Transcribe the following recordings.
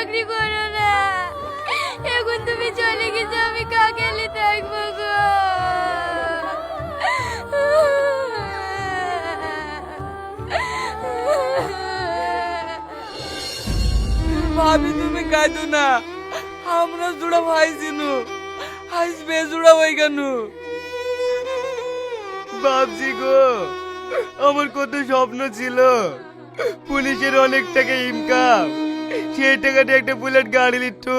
চাকরি করো না। এখন তুমি চলে গেছো, আমি কাকেলি থাকবো গো। ভাবি তুমি কাঁদো না, আমরা জোড়া ভাই চিনু, আজ বেজোড়া হয়ে গেল। বাবজি গো, আমার কত স্বপ্ন ছিল, পুলিশের অনেক টাকা ইনকাম, সেই টাকাটা একটা বুলেট গাড়ি লিট্টু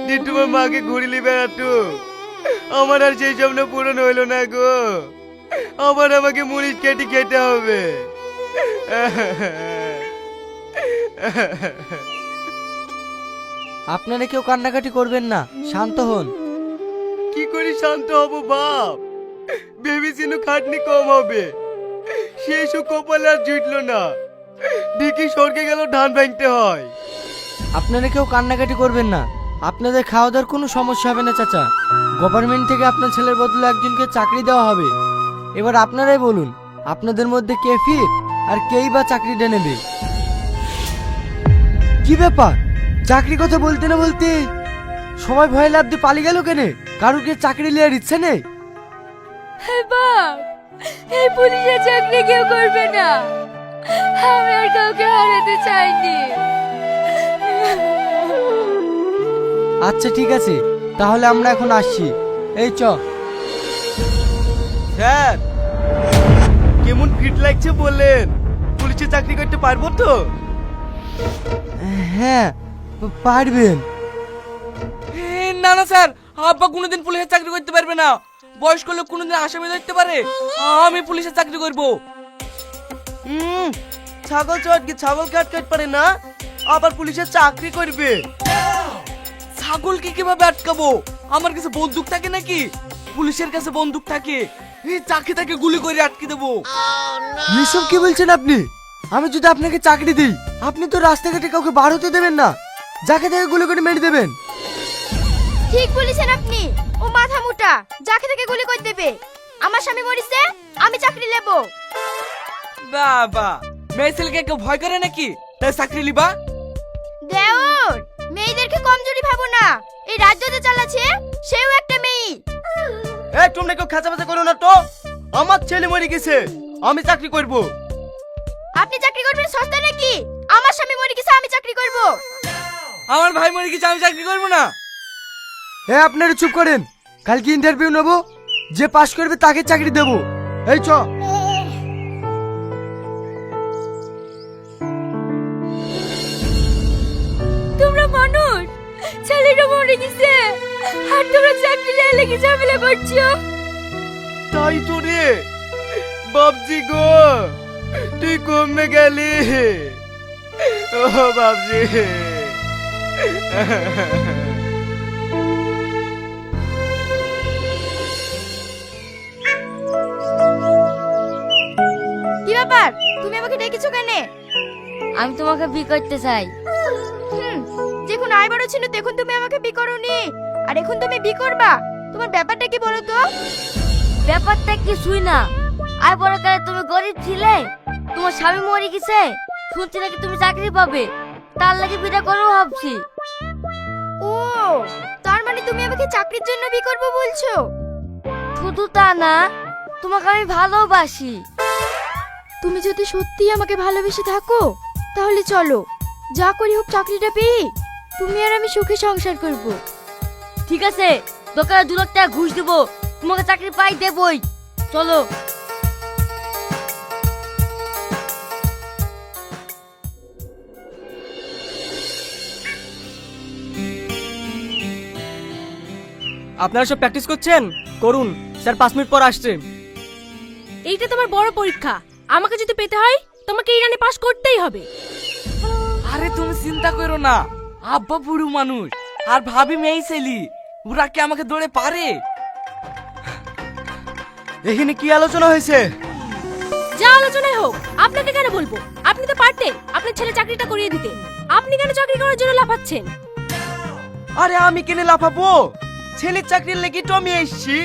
দিয়ে তোমার মাকে ঘুরিলি বেড়াতো। আমার আর সেই স্বপ্ন পূরণ হইলো না গো, আবার আমাকে মুনিশ কেটে খেতে হবে। আপনারা কেউ কান্নাকাটি করবেন না, শান্ত হন। কি করে শান্ত হব বাপ? ভেবেছিনু খাটনি কম হবে, সেই সব কপালে আর জুটলো না, দেখি স্বর্গে গেল ধান ভাঙতে হয়। আপনারা কেউ কান্নাকাটি করবেন না, আপনাদের খাওয়া দাওয়ার কোনো সমস্যা হবে না চাচা। গভর্নমেন্ট থেকে আপনার ছেলের বদলে একজনকে চাকরি দেওয়া হবে। এবার আপনারাই বলুন, আপনাদের মধ্যে কে ফিট আর কেই বা চাকরিটা নেবে? কি ব্যাপার, চাকরি কথা বলতে না বলতে সবাই ভয় লাভ দিয়ে পালিয়ে গেল কেন? কারোর কি চাকরি নেওয়ার ইচ্ছে নেই? বাপ, এই পুলিশের চাকরি কেউ করবে না, আমি আর কাউকে হারাতে চাইনি। আচ্ছা ঠিক আছে, তাহলে আমরা এখন আসছি। এই চ। স্যার, কেমন ফিট লাগছে বললেন? পুলিশে চাকরি করতে পারবো তো? হ্যাঁ পারবেন। না না স্যার, আব্বা কোনোদিন পুলিশের চাকরি করতে পারবে না। বয়স্ক লোক কোনোদিন আসামি ধরতে পারে? আমি পুলিশের চাকরি করব। ছাগল চটকে ছাগল কাট পারে না, আবার পুলিশের চাকরি করবে? ছাগলকে কিভাবে আটকাবো? আমার কাছে বন্দুক থাকে নাকি? পুলিশের কাছে বন্দুক থাকে, এই চাকি তাকে গুলি করে আটকে দেবো। এসব কি বলছেন আপনি? আমি যদি আপনাকে চাকরি দিই, আপনি তো রাস্তাঘাটে কাউকে বার হতে দেবেন না, যাকে তাকে গুলি করে মেরে দেবেন। ঠিক বলেছেন আপনি, ও মাথা মোটা, যাকে থেকে গুলি করে দেবে। আমার স্বামী মরিছে, আমি চাকরি নেব। বাবা, মেয়ে ছেলেকে কেউ ভয় করে নাকি তাই চাকরি লিবা? দেওর, মেয়েদেরকে কমজোরি ভাবো না, এই রাজ্য যে চালাচ্ছে সেও একটা মেয়ে। এই তোমরা কেউ খাঁচাবাচা করো না তো, আমার ছেলে মরে গেছে, আমি চাকরি করব। আপনি চাকরি করবেন সস্তা নাকি? আমার স্বামী মরে গেছে, আমি চাকরি করব। আমার ভাই মরে গেছে, আমি চাকরি করবো না। হ্যাঁ আপনারা চুপ করেন, কালকে ইন্টারভিউ নেব, যে পাশ করবে তাকে চাকরি দেব। এই চ। তোমরা মানুষ, ছেলেটা মরে গেছে আর তোমরা চাকরি নিয়ে লেগে ঝামেলা করছো। তাই তো রে বাবজি গো, তুই কমে গেলি। ও বাবজি, কি ব্যাপার, তুমি আমাকে ডেকেছো কেন? আমি তোমাকে বি করতে চাই। যখন আয় বড় ছিল তখন তুমি আমাকে বি করোনি, আর এখন তুমি বি করবা? তোমার ব্যাপারটা কি বলো তো? ব্যাপারটা কিছুই না, আয় বড় কালে তুমি গরিব ছিলে, তোমার স্বামী মরে গেছে, শুনছি নাকি তুমি চাকরি পাবে, তার লাগি বিটা করবো ভাবছি। ও, তার মানে তুমি আমাকে চাকরির জন্য বি করবো বলছো? শুধু তা না, তোমাকে আমি ভালোবাসি। তুমি যদি সত্যি আমাকে ভালোবেসে থাকো তাহলে চলো, যা করি হোক চাকরিটা পেয়ে তুমি আর আমি সুখে সংসার করব। ঠিক আছে, দোকানে 2 লাখ টাকা ঘুষ দেবো, তোমাকে চাকরি পাই দেবই। চলো। আপনারা সব প্র্যাকটিস করছেন? করুন, স্যার 5 মিনিট পর আসছে। এইটা তোমার বড় পরীক্ষা, আমাকে যদি পেতে হয় তোমাকে এই রানে পাস করতেই হবে। আরে তুমি চিন্তা করো না, আব্বা বুড়ো মানুষ আর ভাবি মেয়ে ছেলি, ওরা কি আমাকে দৌড়ে পারে? এখানে কি আলোচনা হয়েছে? যা আলোচনায় হোক, আপনাকে কেন বলবো? আপনি তো পারতেন আপনার ছেলে চাকরিটা করিয়ে দিতে, আপনি কেন চাকরি করার জন্য লাফাচ্ছেন? আরে আমি কেনে লাফাবো? ছেলের চাকরির লেগে তো আমি এসছি।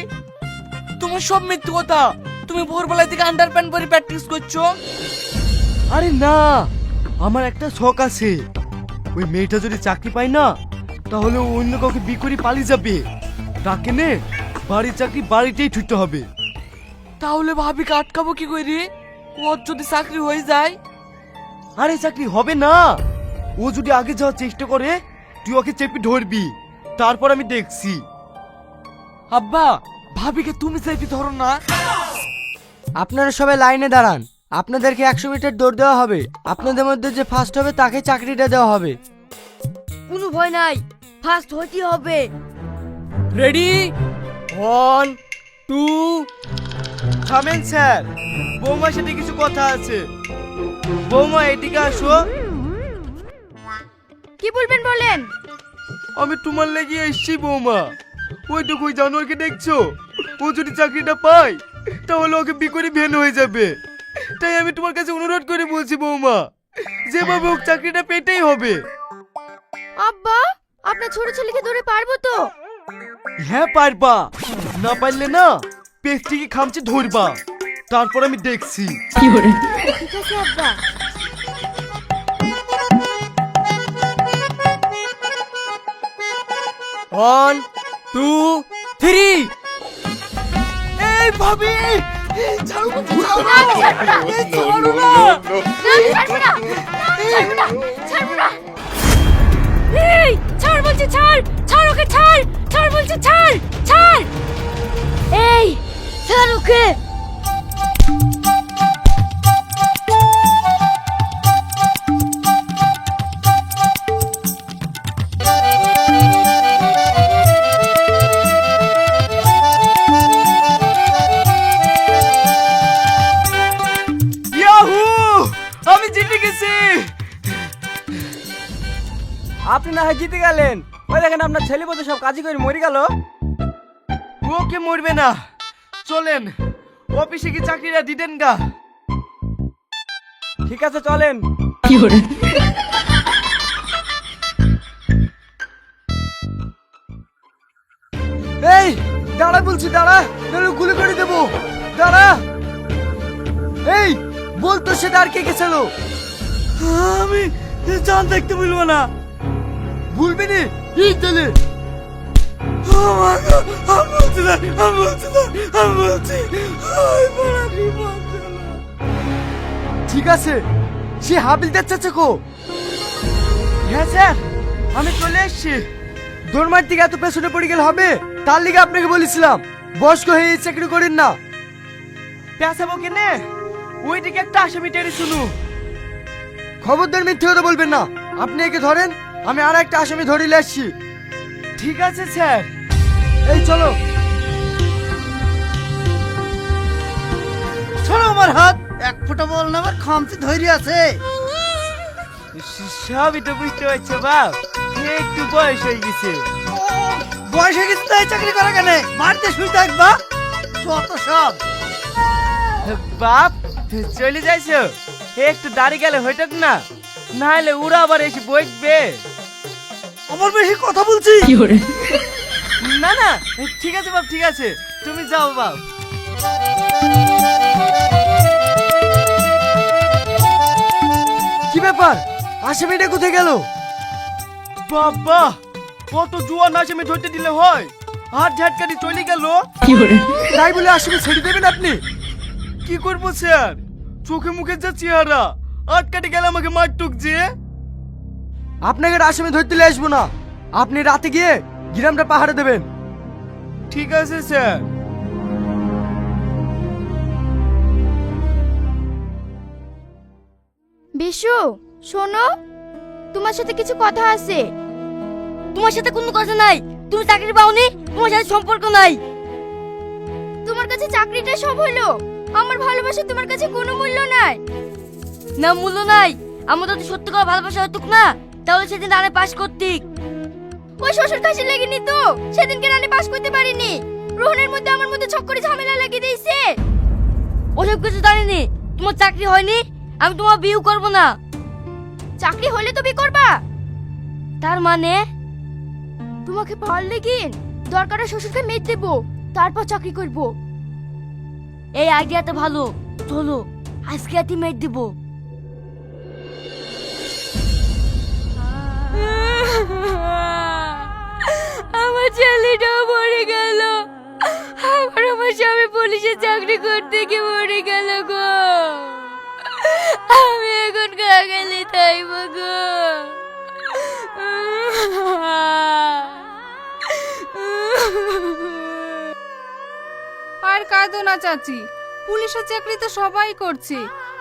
তোমার সব মিথ্যে কথা, তুমি ভোরবেলা থেকে আন্ডার প্যান্ট পরে প্র্যাকটিস করছো। আরে না, আমার একটা শখ আছে, ওই মেয়েটা যদি চাকরি পায় না তাহলে ও অন্য কাউকে বিয়ে করে পালিয়ে যাবে। তাকে নে বাড়ির চাকরি বাড়িতেই ছুটতে হবে। তাহলে ভাবিকে আটকাবো কি করে? ওর যদি চাকরি হয়ে যায়? আরে চাকরি হবে না, ও যদি আগে যাওয়ার চেষ্টা করে তুই ওকে চেপে ধরবি, তারপর আমি দেখছি। আব্বা, ভাবিকে তুমি চেপে ধরো না। আপনারা সবাই লাইনে দাঁড়ান। আপনাদেরকে 100 মিটার দৌড় দেওয়া হবে। আপনাদের মধ্যে যে ফার্স্ট হবে তাকে চাকরিটা দেওয়া হবে। কোনো ভয় নাই, ফার্স্ট হতেই হবে। রেডি? 1 2 থামেন স্যার, বৌমার সাথে কিছু কথা আছে। বৌমা এদিকে আসো। কি বলবেন বলেন। আমি তোমার লেগে এসছি বৌমা। ওই দেখো ওই জানোয়ারকে দেখছো, ও যদি চাকরিটা পায় তাহলে ওকে বিকরি ভ্যান হয়ে যাবে। তাই আমি তোমার কাছে অনুরোধ করে বলছি বৌমা, যেভাবে হোক চাকরিটা পেতেই হবে। আব্বা, আপনার ছোট ছেলেকে ধরে পারবো তো? হ্যাঁ পারবা, না পারলে না পেট থেকে খামচে ধরবা, তারপর আমি দেখছি। ঠিক আছে আব্বা। One two three. এই ভাবি, ছাড়ো বলছি, ছাড়ো। না, আমি ছাড়বো না। এই ছাড়ো না। না, আমি ছাড়বো না। ছাড়বো না, ছাড়বো না। এই ছাড় বলছি, ছাড় ছাড় ওকে, ছাড় ছাড় বলছি, ছাড় ছাড়। এই, ছাড় ওকে। ইয়াহু, আমি জিতে গেছি। আপনি না হয় জিতে গেলেন। ওই দেখেন আপনার ছেলে বলতে সব কাজই করে মরে গেল। ওকে মরবে না, চলেন অফিসে কি চাকরিটা দিতেন গা। ঠিক আছে চলেন। এই দাঁড়া বলছি, দাঁড়া, নাহলে গুলি করে দেবো। দাঁড়া। এই বলতো সেটা আর কে গেছিল? আমি জান দেখতে বলবো না। ভুলবি নি এই চলে। আমি বলছি না, আমি বলছি না, আমি বলছি। ঠিক আছে, সে হাবিলদার চাচা কো? হ্যাঁ স্যার, আমি চলে এসছি। দৌড়মার দিকে এত পেছনে পড়ে গেলে হবে? তার লিগে আপনাকে বলেছিলাম বয়স্ক হয়ে এই চাকরি করেন না। পেঁচাবো কেনে? ওইদিকে একটা আসামি টেনে শুনু। খবরদার মিথ্যে কথা বলবেন না। আপনি একে ধরেন, আমি আর একটা আসামি ধরিলে আসছি। ঠিক আছে স্যার। এই চলো। ছাড়ো আমার হাত। এক ফোঁটা বল না, আমার খামচি ধৈর্য আছে। সবই তো বুঝতে পারছো বাপ, একটু বয়স হয়ে গেছে। বয়স হয়ে গেছে তাই চাকরি করা কেন? বাড়িতে শুই থাকবা যত সব। বাপ চলে যাইছো, একটু দাঁড়িয়ে গেলে হইতক না, নাহলে ওরা আবার এসে বইবে। আমার বেশি কথা বলছি। না না, ঠিক আছে বাপ, ঠিক আছে, তুমি যাও বাপ। কি ব্যাপার, আসামিটা কোথায় গেল? বাবা, কত জুয়ান আসামি ধরতে দিলে হয়, হাত ঝাটকানি চলে গেল। তাই বলে আসামি ছেড়ে দেবেন আপনি? কি করবো স্যার, চোখে মুখে যা চেহারা, আটকাটে গেলে আমাকে মারটুক যে। আপনাকে আর আসামি ধরতে নিয়ে আসবো না। আপনি রাতে গিয়ে গ্রামটা পাহাড়ে দেবেন। ঠিক আছে স্যার। বিশু, শোনো, তোমার সাথে কিছু কথা আছে। তোমার সাথে কোনো কথা নাই। তুমি চাকরি পাওনি, তোমার সাথে সম্পর্ক নাই। তোমার কাছে চাকরিটা সব হলো, আমার ভালোবাসা তোমার কাছে কোনো মূল্য নাই। না মূল্য নাই, আমার তো সত্যি করে ভালোবাসা হতো না, তাহলে সেদিন রানে পাস করতিক। ওই শ্বশুর কাছে লেগেনি তো সেদিনকে রানে পাস করতে পারিনি। রোহনের মধ্যে আমার মধ্যে ছক্করে ঝামেলা লাগিয়ে দিয়েছে। ওসব কিছু জানিনি। তোমার চাকরি হয়নি, আমি তোমার বিয়ে করব না। চাকরি হলে তো বিয়ে করবা? তার মানে তোমাকে পাওয়ার লেগিন দরকারে শ্বশুরকে মেয়ে দেব, তারপর চাকরি করব। এই আইডিয়াটা ভালো, চলো আজকে রাতে মেয়ে দেব। আমার ছেলেটাও মরে গেল, আবার আমার স্বামী পুলিশে চাকরি করতে গিয়ে মরে গেল গো। আমি এখন কাগালি তাইব গো। আর কাঁদো না চাচি, পুলিশের চাকরি তো সবাই করছে,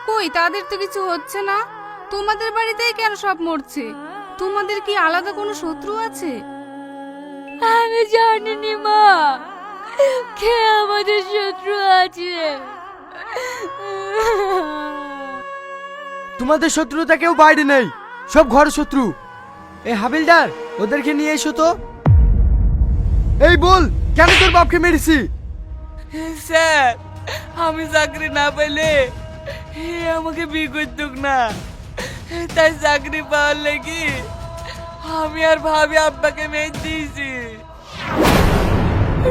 কই তাদের তো কিছু হচ্ছে না। তোমাদের বাড়িতেই কেন সব মরছে? তোমাদের কি আলাদা কোনো শত্রু আছে? আমি জানিনি মা, কে আমাদের শত্রু আছে। তোমাদের শত্রুতা কেউ বাইরে নেই, সব ঘর শত্রু। এই হাবিলদার, ওদেরকে নিয়ে এসো তো। এই বল, কেন তোর বাপকে মেরেছি? স্যার, আমি চাকরি না পাইলে আমাকে বিয়ে করত না, তাই চাকরি পাওয়ার লাগি আমি আর ভাবি আব্বাকে মেয়ে দিয়েছি।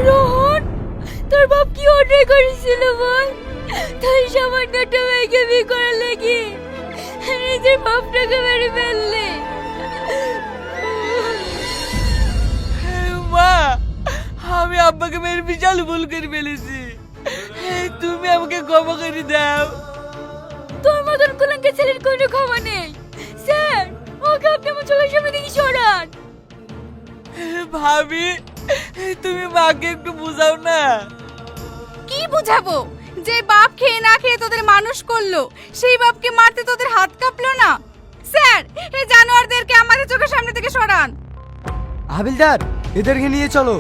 রোহন, তোর বাপ কি অন্যায় করেছিল বল? তাই সামান্য একটা মেয়েকে বিয়ে করার লাগি নিজের বাপটাকে মেরে ফেললে। মা, আমি আব্বাকে মেরে বিশাল ভুল করে ফেলেছি, তুমি আমাকে ক্ষমা করে দাও। তোর মতন কুলাঙ্কের ছেলের কোনো ক্ষমা নেই। স্যার, ওকে আপনি আমার চোখের সামনে থেকে সরান। ভাবি, তুমি মাকে একটু বুঝাও না। কি বুঝাবো? যে বাপ খেয়ে না খেয়ে তোদের মানুষ করলো, সেই বাপকে মারতে তোদের হাত কাঁপলো না? স্যার, এই জানোয়ারদেরকে আমাদের চোখের সামনে থেকে সরান। হাবিলদার, এদেরকে নিয়ে চলো।